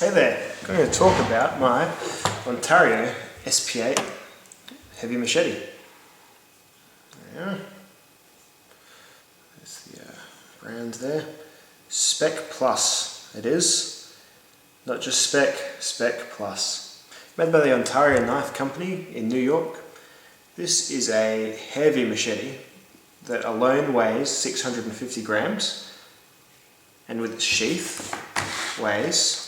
Hey there, I'm going to talk about my Ontario SP8 heavy machete. Yeah. There's the brand there. Spec Plus it is. Not just Spec, Spec Plus. Made by the Ontario Knife Company in New York. This is a heavy machete that alone weighs 650 grams and with its sheath weighs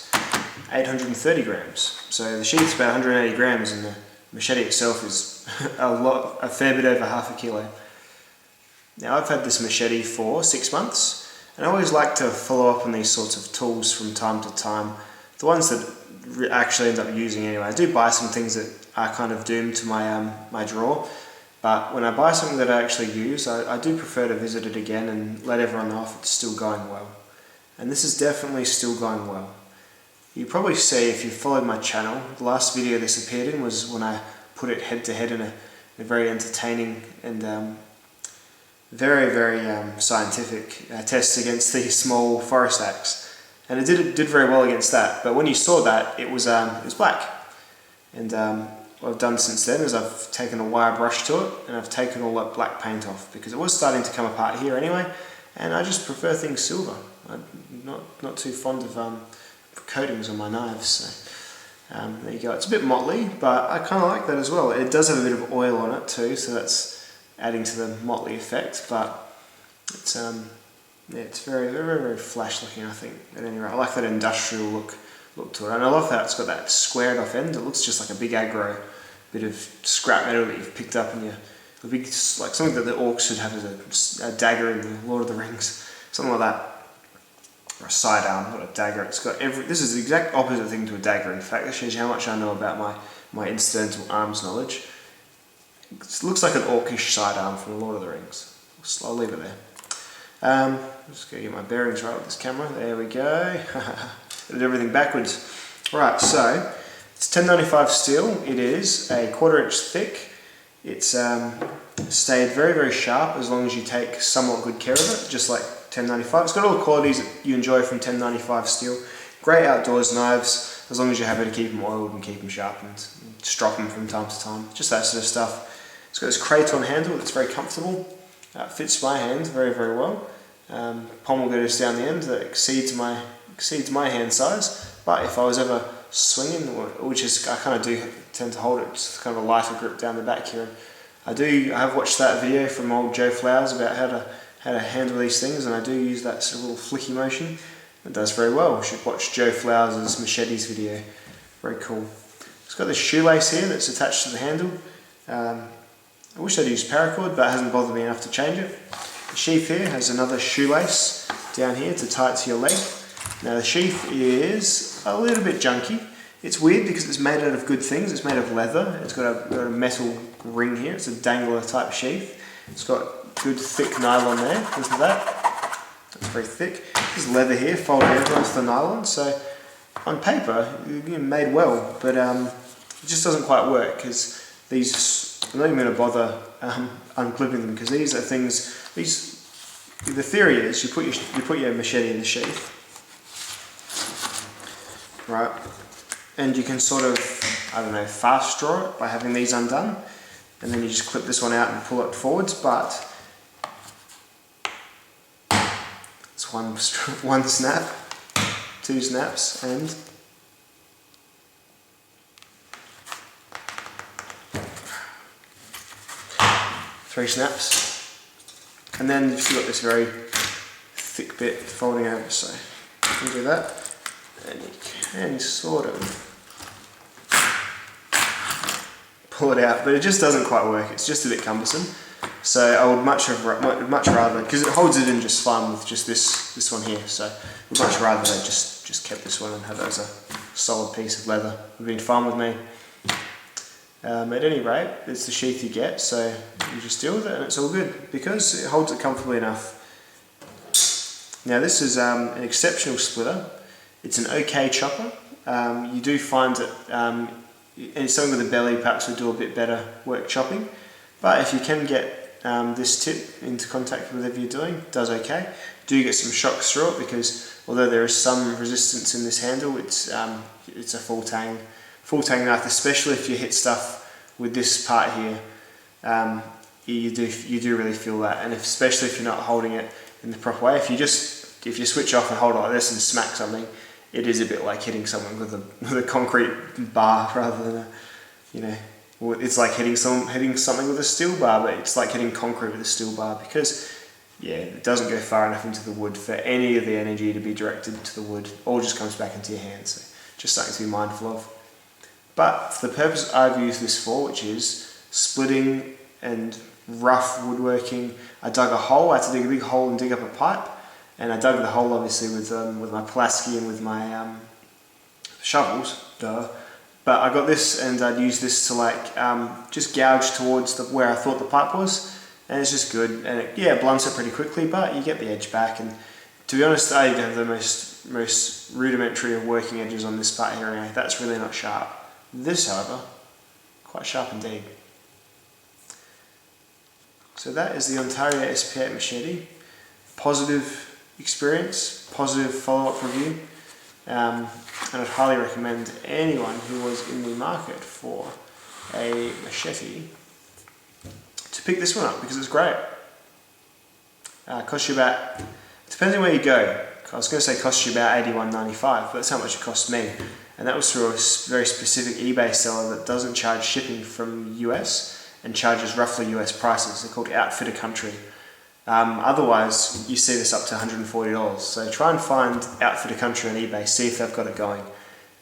830 grams. So the sheath's about 180 grams and the machete itself is a fair bit over half a kilo. Now I've had this machete for 6 months and I always like to follow up on these sorts of tools from time to time. The ones that actually end up using anyway. I do buy some things that are kind of doomed to my drawer, but when I buy something that I actually use, I do prefer to visit it again and let everyone know if it's still going well. And this is definitely still going well. You probably see, if you followed my channel, the last video this appeared in was when I put it head to head in a very entertaining and very scientific test against the small forest axe. And it did very well against that, but when you saw that, it was black. And what I've done since then is I've taken a wire brush to it and I've taken all that black paint off because it was starting to come apart here anyway, and I just prefer things silver. I'm not too fond of coatings on my knives, so there you go. It's a bit motley, but I kind of like that as well. It does have a bit of oil on it too, so that's adding to the motley effect, but it's yeah, it's very flash looking, I think, at any rate. I like that industrial look to it, and I love that it's got that squared off end. It looks just like a big aggro bit of scrap metal that you've picked up in a big, like something that the orcs should have as a dagger in the Lord of the Rings, something like that. Or a sidearm, not a dagger. It's got this is the exact opposite thing to a dagger. In fact, that shows you how much I know about my incidental arms knowledge. It looks like an orcish sidearm from the Lord of the Rings. I'll leave it there. I'm just going to get my bearings right with this camera. There we go. Did everything backwards. Right, so it's 1095 steel. It is a 1/4 inch thick. It's stayed very sharp as long as you take somewhat good care of it, just like 1095. It's got all the qualities that you enjoy from 1095 steel. Great outdoors knives, as long as you're happy to keep them oiled and keep them sharpened, and strop them from time to time, just that sort of stuff. It's got this Kraton handle that's very comfortable. Fits my hand very well. Pommel girders down the end that exceeds my hand size. But if I was ever swinging, which is I kind of do tend to hold it, it's kind of a lighter grip down the back here. I have watched that video from old Joe Flowers about how to handle these things, and I do use that sort of little flicky motion. It does very well. You should watch Joe Flowers' machetes video. Very cool. It's got this shoelace here that's attached to the handle. I wish I'd used paracord, but it hasn't bothered me enough to change it. The sheath here has another shoelace down here to tie it to your leg. Now the sheath is a little bit junky. It's weird because it's made out of good things. It's made of leather. It's got a metal ring here. It's a dangler type sheath. It's got good thick nylon there. Listen to that. That's very thick. There's leather here folded over onto the nylon. So on paper, made well, but it just doesn't quite work because these. I'm not even going to bother unclipping them because these are things. The theory is you put your machete in the sheath, right, and you can sort of fast draw it by having these undone, and then you just clip this one out and pull it forwards. But it's one snap, 2 snaps, and 3 snaps, and then you've still got this very thick bit folding over, so you can do that, and you can sort of pull it out, but it just doesn't quite work. It's just a bit cumbersome, so I would much rather, because it holds it in just fine with just this one here, so I'd much rather they just kept this one and had it as a solid piece of leather. It would have been fine with me. At any rate, it's the sheath you get, so you just deal with it and it's all good because it holds it comfortably enough. Now this is an exceptional splitter. It's an OK chopper. You do find that and something with a belly perhaps would do a bit better work chopping, but if you can get this tip into contact with whatever you're doing, it does okay. do get some shocks through it, because although there is some resistance in this handle, it's a full tang knife, especially if you hit stuff with this part here. You do really feel that, and especially if you're not holding it in the proper way. If you switch off and hold it like this and smack something, it is a bit like hitting someone with a concrete bar rather than it's like hitting something with a steel bar, but it's like hitting concrete with a steel bar, because it doesn't go far enough into the wood for any of the energy to be directed to the wood. It all just comes back into your hands. So just something to be mindful of. But for the purpose I've used this for, which is splitting and rough woodworking, I dug a hole. I had to dig a big hole and dig up a pipe, and I dug the hole obviously with my Pulaski and with my shovels, but I got this, and I'd use this to just gouge towards where I thought the pipe was, and it's just good, and it blunts it pretty quickly, but you get the edge back. And to be honest, I have the most rudimentary of working edges on this part here anyway. That's really not sharp. This, however, quite sharp indeed. So that is the Ontario SP8 machete. Positive experience, positive follow-up review, and I'd highly recommend anyone who was in the market for a machete to pick this one up, because it's great. Costs you about, depending where you go, I was going to say costs you about $81.95, but that's how much it cost me, and that was through a very specific eBay seller that doesn't charge shipping from US and charges roughly US prices. They're called Outfitter Country. Otherwise, you see this up to $140. So try and find Outfitter Country on eBay, see if they've got it going,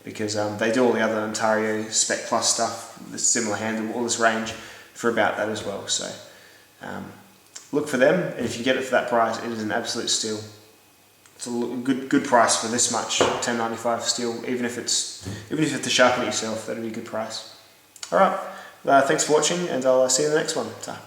because they do all the other Ontario Spec Plus stuff, the similar handle, all this range for about that as well. So look for them, and if you get it for that price, it is an absolute steal. It's a good price for this much, $10.95 steel. Even if you have to sharpen it yourself, that'd be a good price. All right, thanks for watching, and I'll see you in the next one. Ta.